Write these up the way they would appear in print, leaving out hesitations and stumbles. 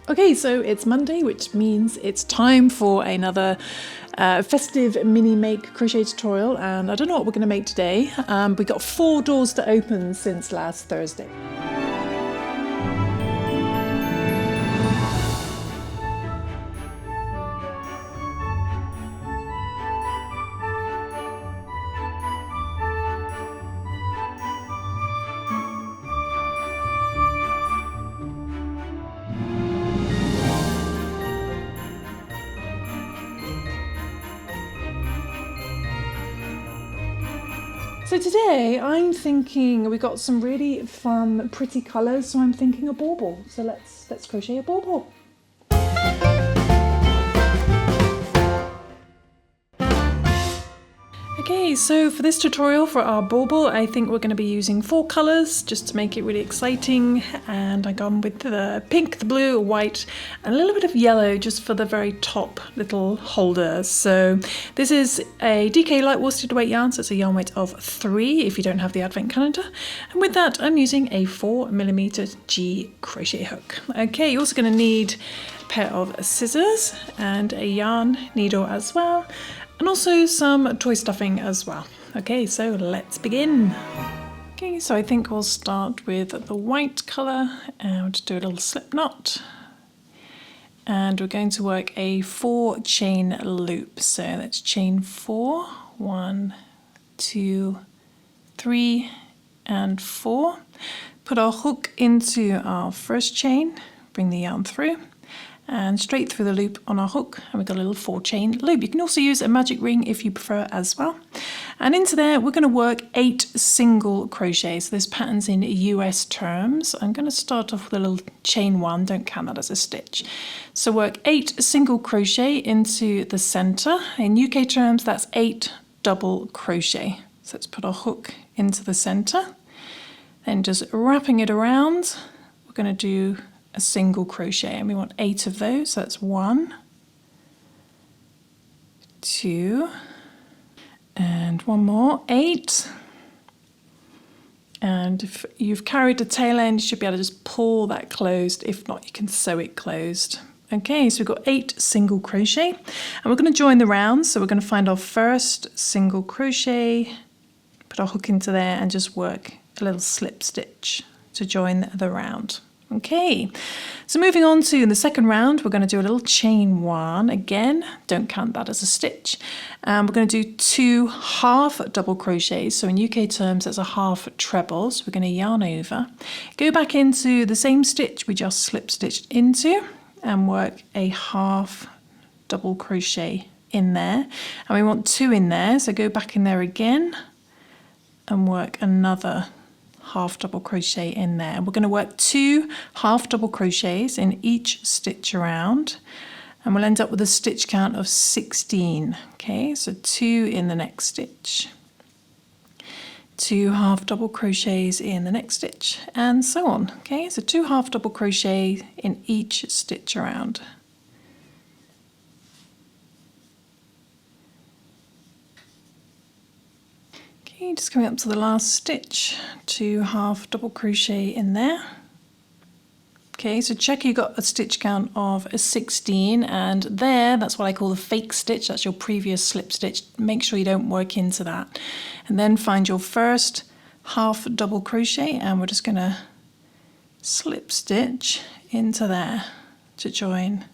Okay, so it's Monday, which means it's time for another festive mini make crochet tutorial, and I don't know what we're going to make today. We've got 4 doors to open since last Thursday. So today I'm thinking we got some really fun, pretty colours. So I'm thinking a bauble. So let's crochet a bauble. Okay, so for this tutorial for our bauble, I think we're going to be using 4 colours just to make it really exciting. And I've gone with the pink, the blue, white, and a little bit of yellow just for the very top little holder. So this is a DK light worsted weight yarn, so it's a yarn weight of 3 if you don't have the advent calendar. And with that, I'm using a 4mm G crochet hook. Okay, you're also going to need a pair of scissors and a yarn needle as well. And also some toy stuffing as well. Okay, so let's begin. Okay, so I think we'll start with the white colour and we'll just do a little slip knot. And we're going to work a 4 chain loop. So let's chain 4, 1, 2, 3, and 4. Put our hook into our first chain, bring the yarn through, and straight through the loop on our hook, and we've got a little 4 chain loop. You can also use a magic ring if you prefer as well. And into there we're going to work 8 single crochets. So this pattern's in US terms. I'm going to start off with a little chain 1, don't count that as a stitch. So work 8 single crochet into the center. In UK terms that's 8 double crochet. So let's put our hook into the center, then just wrapping it around, we're going to do a single crochet, and we want 8 of those. So that's 1, 2, and one more, 8. And if you've carried the tail end, you should be able to just pull that closed. If not, you can sew it closed. Okay, so we've got 8 single crochet, and we're going to join the round. So we're going to find our first single crochet, put our hook into there, and just work a little slip stitch to join the round. Okay, so moving on to the second round, we're going to do a little chain 1 again. Don't count that as a stitch. We're going to do 2 half double crochets. So in UK terms, that's a half treble. So we're going to yarn over, go back into the same stitch we just slip stitched into, and work a half double crochet in there. And we want 2 in there, so go back in there again and work another half double crochet in there. We're going to work 2 half double crochets in each stitch around, and we'll end up with a stitch count of 16. Okay, so 2 in the next stitch, 2 half double crochets in the next stitch, and so on. Okay, so 2 half double crochet in each stitch around. Okay, just coming up to the last stitch, 2 half double crochet in there. Okay, so check you got a stitch count of 16, and there, that's what I call the fake stitch. That's your previous slip stitch. Make sure you don't work into that. And then find your first half double crochet, and we're just going to slip stitch into there to join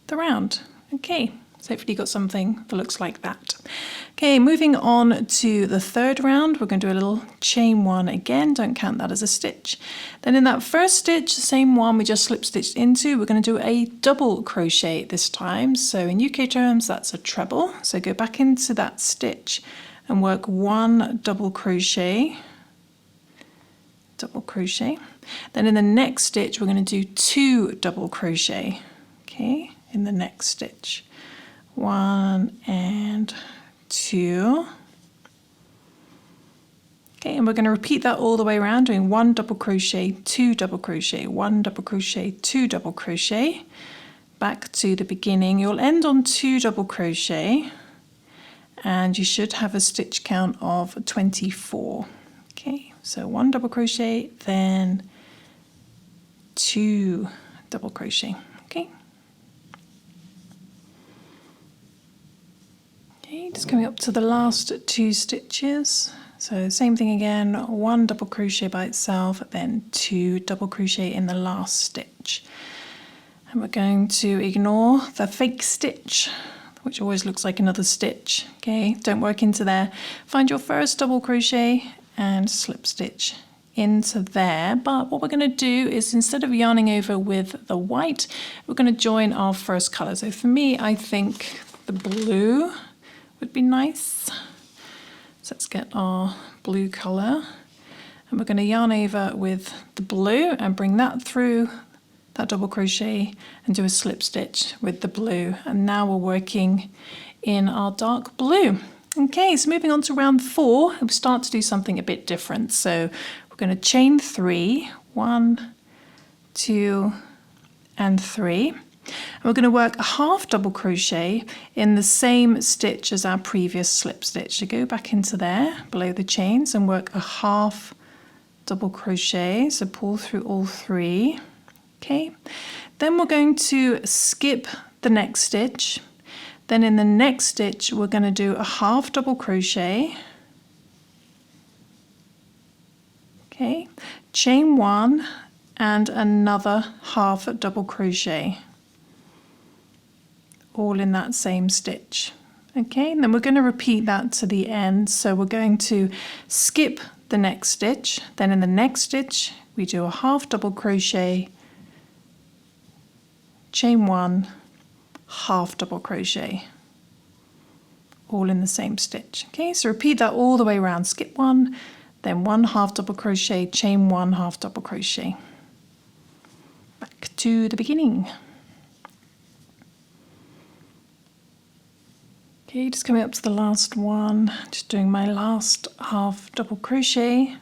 the round. Okay. So hopefully you got something that looks like that. Okay, moving on to the third round, we're going to do a little chain 1 again. Don't count that as a stitch. Then in that first stitch, the same one we just slip stitched into, we're going to do a double crochet this time. So in UK terms, that's a treble. So go back into that stitch and work 1 double crochet. Double crochet. Then in the next stitch, we're going to do 2 double crochet. Okay, in the next stitch. 1 and 2. Okay, and we're going to repeat that all the way around, doing 1 double crochet, 2 double crochet, 1 double crochet, 2 double crochet. Back to the beginning. You'll end on 2 double crochet, and you should have a stitch count of 24. Okay, so 1 double crochet, then 2 double crochet. Okay. Okay, just coming up to the last 2 stitches. So same thing again, 1 double crochet by itself, then 2 double crochet in the last stitch. And we're going to ignore the fake stitch, which always looks like another stitch. Okay, don't work into there. Find your first double crochet and slip stitch into there. But what we're going to do is, instead of yarning over with the white, we're going to join our first color. So for me, I think the blue would be nice. So let's get our blue color, and we're going to yarn over with the blue and bring that through that double crochet and do a slip stitch with the blue. And now we're working in our dark blue. Okay, so moving on to round 4, we start to do something a bit different. So we're going to chain 3, 1, 2, and 3. And we're going to work a half double crochet in the same stitch as our previous slip stitch. So go back into there below the chains and work a half double crochet. So pull through all 3. Okay, then we're going to skip the next stitch. Then in the next stitch, we're going to do a half double crochet. Okay, chain 1 and another half double crochet, all in that same stitch. Okay, and then we're going to repeat that to the end. So we're going to skip the next stitch. Then in the next stitch, we do a half double crochet, chain 1, half double crochet, all in the same stitch. Okay, so repeat that all the way around. Skip 1, then 1 half double crochet, chain 1 half double crochet. Back to the beginning. Okay, just coming up to the last one, just doing my last half double crochet.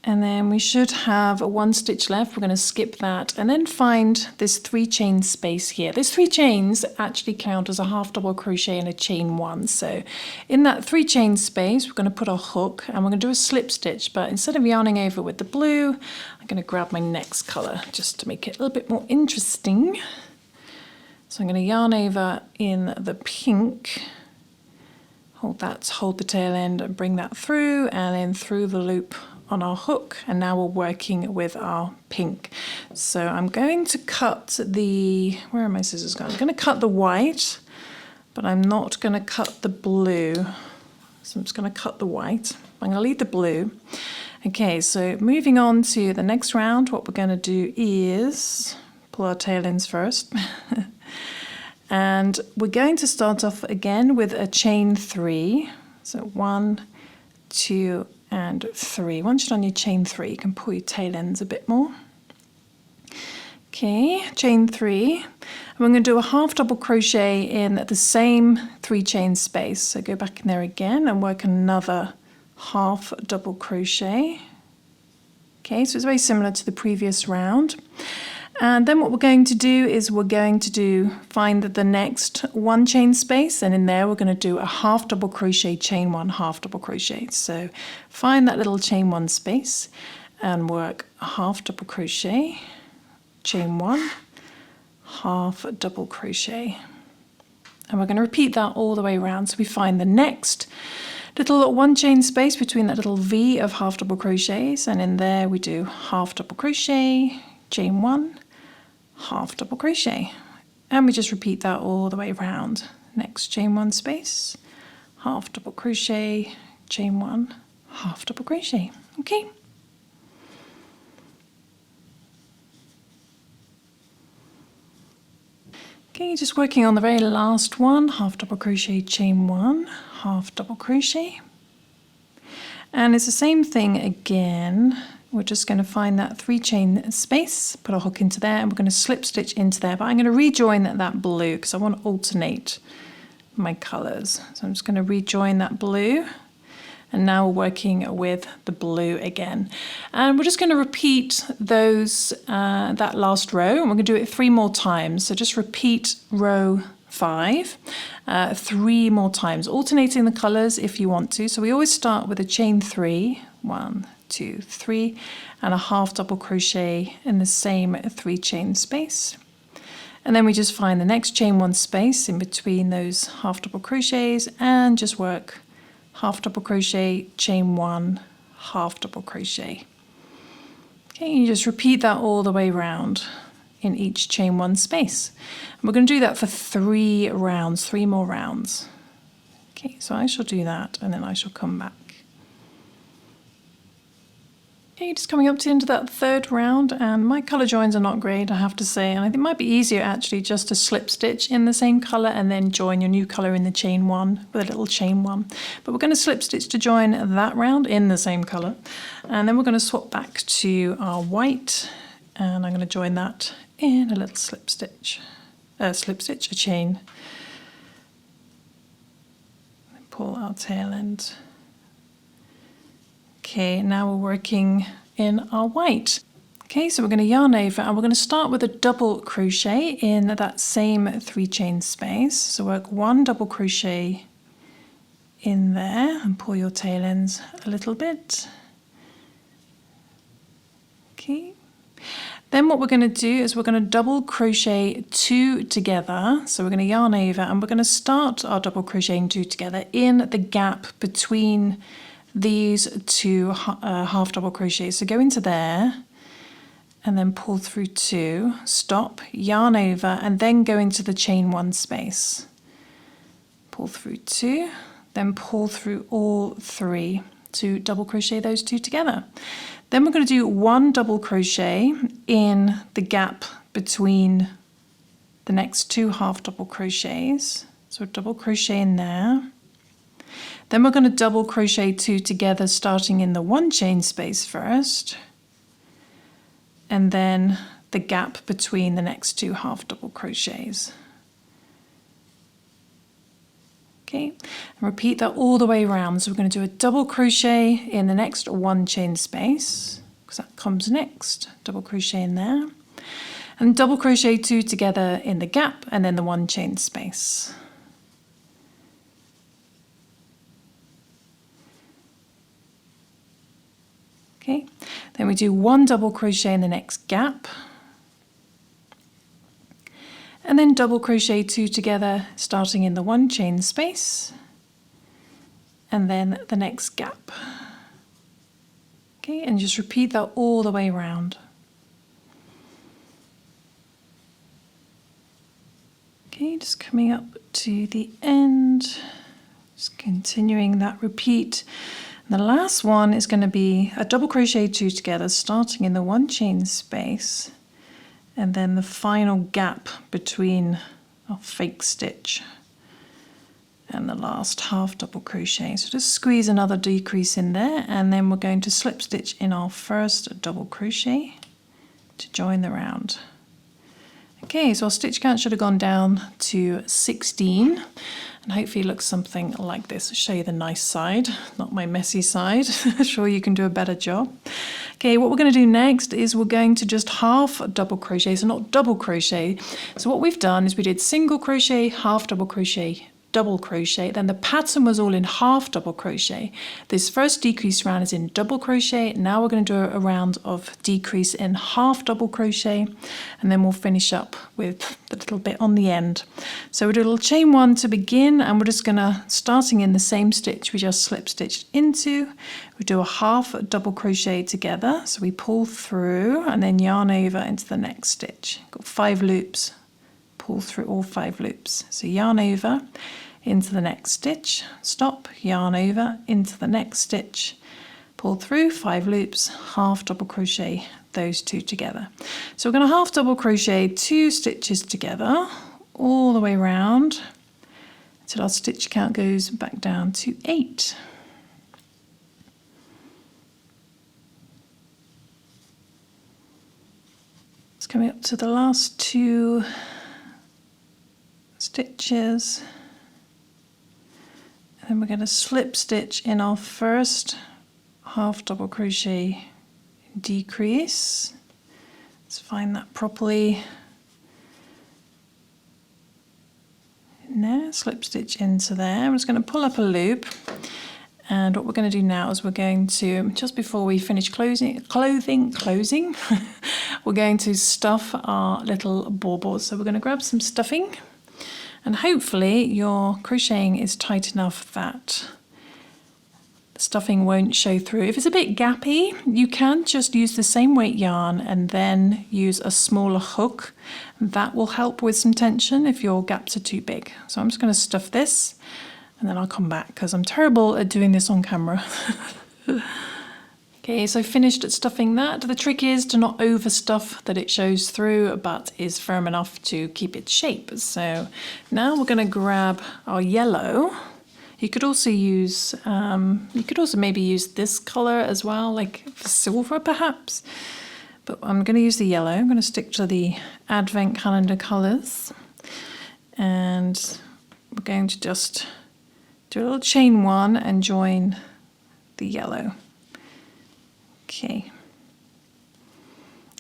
And then we should have 1 stitch left. We're going to skip that and then find this 3 chain space here. These 3 chains actually count as a half double crochet and a chain 1. So in that 3 chain space, we're going to put our hook and we're going to do a slip stitch. But instead of yarning over with the blue, I'm going to grab my next color just to make it a little bit more interesting. So I'm going to yarn over in the pink, hold the tail end and bring that through, and then through the loop on our hook. And now we're working with our pink. So I'm going to cut the, where are my scissors going? I'm going to cut the white, but I'm not going to cut the blue. So I'm just going to cut the white. I'm going to leave the blue. Okay, so moving on to the next round, what we're going to do is pull our tail ends first. And we're going to start off again with a chain 3. So 1, 2, and 3. Once you're on your chain 3, you can pull your tail ends a bit more. Okay, chain 3. And we're going to do a half double crochet in the same 3 chain space. So go back in there again and work another half double crochet. Okay, so it's very similar to the previous round. And then what we're going to do is we're going to find the next 1 chain space, and in there we're going to do a half double crochet, chain 1, half double crochet. So find that little chain 1 space and work a half double crochet, chain 1, half double crochet. And we're going to repeat that all the way around. So we find the next little 1 chain space between that little V of half double crochets, and in there we do half double crochet, chain 1, half double crochet, and we just repeat that all the way around. Next chain 1 space, half double crochet, chain 1, half double crochet. Okay. Okay, just working on the very last one, half double crochet, chain 1, half double crochet. And it's the same thing again. We're just going to find that 3 chain space, put our hook into there, and we're going to slip stitch into there. But I'm going to rejoin that blue because I want to alternate my colours. So I'm just going to rejoin that blue. And now we're working with the blue again. And we're just going to repeat those that last row, and we're going to do it 3 more times. So just repeat row 5 3 more times, alternating the colours if you want to. So we always start with a chain 3, 1, 2, 3, and a half double crochet in the same 3 chain space. And then we just find the next chain 1 space in between those half double crochets and just work half double crochet, chain 1, half double crochet. Okay, you just repeat that all the way around in each chain 1 space. And we're going to do that for 3 rounds, 3 more rounds. Okay, so I shall do that and then I shall come back. Okay, just coming up to the end of that 3rd round, and my colour joins are not great, I have to say, and I think it might be easier actually just to slip stitch in the same colour and then join your new colour in the chain 1 with a little chain 1. But we're going to slip stitch to join that round in the same colour, and then we're going to swap back to our white, and I'm going to join that in a little slip stitch, a chain. Pull our tail end. Okay, now we're working in our white. Okay, so we're going to yarn over and we're going to start with a double crochet in that same 3 chain space. So work 1 double crochet in there and pull your tail ends a little bit. Okay. Then what we're going to do is we're going to double crochet 2 together. So we're going to yarn over and we're going to start our double crocheting 2 together in the gap between these 2 half double crochets. So go into there and then pull through 2, stop, yarn over, and then go into the chain 1 space. Pull through 2, then pull through all 3 to double crochet those 2 together. Then we're going to do 1 double crochet in the gap between the next 2 half double crochets. So double crochet in there. Then we're going to double crochet 2 together, starting in the 1 chain space first, and then the gap between the next 2 half double crochets. Okay, and repeat that all the way around. So we're going to do a double crochet in the next 1 chain space, because that comes next, double crochet in there, and double crochet 2 together in the gap and then the 1 chain space. Okay, then we do 1 double crochet in the next gap, and then double crochet 2 together, starting in the 1 chain space, and then the next gap. Okay, and just repeat that all the way around. Okay, just coming up to the end, just continuing that repeat. The last one is going to be a double crochet 2 together, starting in the 1 chain space, and then the final gap between our fake stitch and the last half double crochet. So just squeeze another decrease in there, and then we're going to slip stitch in our first double crochet to join the round. Okay, so our stitch count should have gone down to 16. And hopefully it looks something like this. I'll show you the nice side, not my messy side. I'm sure you can do a better job. Okay, what we're going to do next is we're going to just half double crochet, so not double crochet. So what we've done is we did single crochet, half double crochet, double crochet, then the pattern was all in half double crochet. This first decrease round is in double crochet. Now we're going to do a round of decrease in half double crochet, and then we'll finish up with the little bit on the end. So we'll do a little chain 1 to begin, and we're just going to, starting in the same stitch we just slip stitched into, we do a half double crochet together, so we pull through and then yarn over into the next stitch. Got 5 loops, pull through all 5 loops. So yarn over into the next stitch, stop, yarn over into the next stitch, pull through 5 loops, half double crochet those 2 together. So we're going to half double crochet 2 stitches together all the way around until our stitch count goes back down to 8. It's coming up to the last 2 stitches, and then we're going to slip stitch in our first half double crochet decrease. Let's find that properly. In there, slip stitch into there. I'm just going to pull up a loop And what we're going to do now is we're going to, just before we finish closing, we're going to stuff our little baubles. So we're going to grab some stuffing, and hopefully your crocheting is tight enough that the stuffing won't show through. If it's a bit gappy, you can just use the same weight yarn and then use a smaller hook. That will help with some tension if your gaps are too big. So I'm just going to stuff this, and then I'll come back because I'm terrible at doing this on camera. Okay, so finished at stuffing that. The trick is to not overstuff that it shows through, but is firm enough to keep its shape. So now we're going to grab our yellow. You could also use, maybe use this color as well, like silver perhaps. But I'm going to use the yellow. I'm going to stick to the advent calendar colors, and we're going to just do a little chain one and join the yellow. Okay.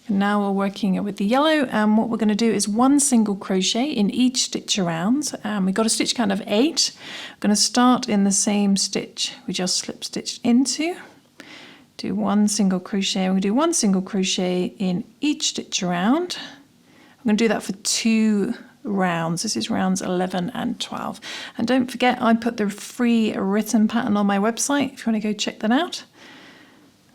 And now we're working with the yellow, and what we're going to do is 1 single crochet in each stitch around. We've got a stitch count of 8. I'm going to start in the same stitch we just slip stitched into. Do 1 single crochet. We're going to do 1 single crochet in each stitch around. I'm going to do that for 2 rounds. This is rounds 11 and 12. And don't forget, I put the free written pattern on my website if you want to go check that out.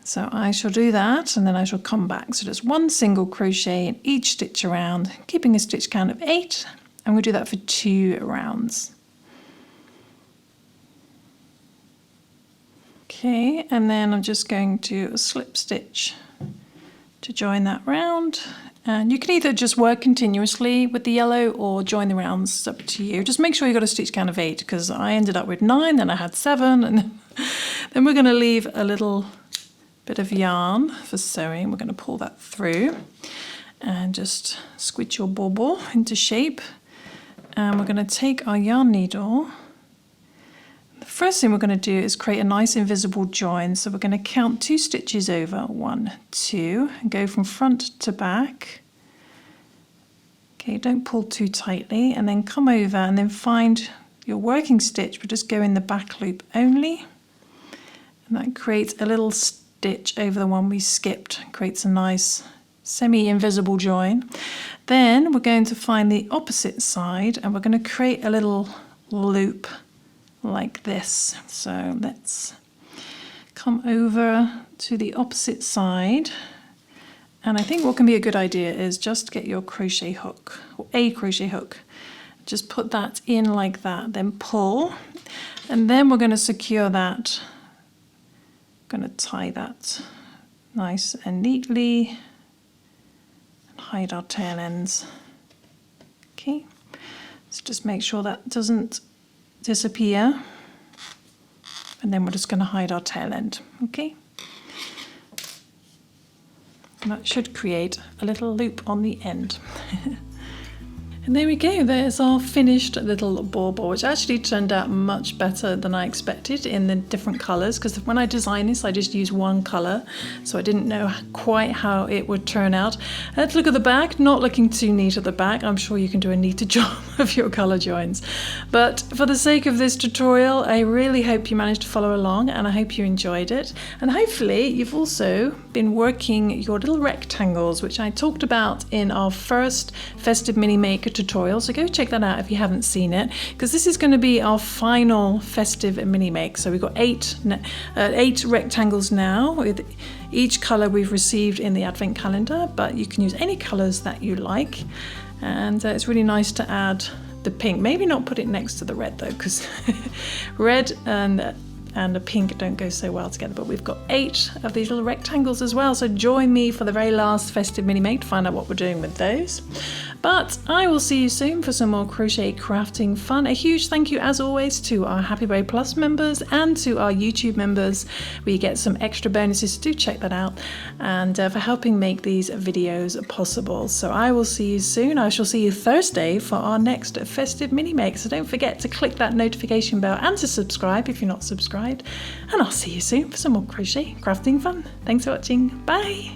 So I shall do that, and then I shall come back. So just 1 single crochet in each stitch around, keeping a stitch count of 8. And we'll do that for 2 rounds. Okay, and then I'm just going to slip stitch to join that round. And you can either just work continuously with the yellow or join the rounds, it's up to you. Just make sure you got a stitch count of 8, because I ended up with 9, then I had 7, and then we're going to leave a little bit of yarn for sewing. We're going to pull that through and just squidge your bauble into shape. And we're going to take our yarn needle. The first thing we're going to do is create a nice invisible join. So we're going to count 2 stitches over, 1, 2, and go from front to back. Okay, don't pull too tightly, and then come over and then find your working stitch, but just go in the back loop only. And that creates a little stitch over the one we skipped, creates a nice semi-invisible join. Then we're going to find the opposite side, and we're going to create a little loop like this. So let's come over to the opposite side, and I think what can be a good idea is just get your crochet hook, or a crochet hook, just put that in like that, then pull, and then we're going to secure that. Going to tie that nice and neatly and hide our tail ends. Okay, so just make sure that doesn't disappear, and then we're just going to hide our tail end. Okay, and that should create a little loop on the end. And there we go, there's our finished little bauble, which actually turned out much better than I expected in the different colours, because when I designed this I just used 1 colour, so I didn't know quite how it would turn out. Let's look at the back. Not looking too neat at the back. I'm sure you can do a neater job of your colour joins. But for the sake of this tutorial, I really hope you managed to follow along, and I hope you enjoyed it. And hopefully you've also been working your little rectangles, which I talked about in our first Festive Mini Maker tutorial, so go check that out if you haven't seen it, because this is going to be our final Festive Mini Make. So we've got 8 rectangles now, with each colour we've received in the advent calendar, but you can use any colours that you like. And it's really nice to add the pink. Maybe not put it next to the red though, because red and the pink don't go so well together. But we've got 8 of these little rectangles as well, so join me for the very last Festive Mini Make to find out what we're doing with those. But I will see you soon for some more crochet crafting fun. A huge thank you as always to our HappyBerry Plus members and to our YouTube members, where you get some extra bonuses. Do check that out, and for helping make these videos possible. So I will see you soon. I shall see you Thursday for our next Festive Mini Make. So don't forget to click that notification bell and to subscribe if you're not subscribed. And I'll see you soon for some more crochet crafting fun. Thanks for watching. Bye.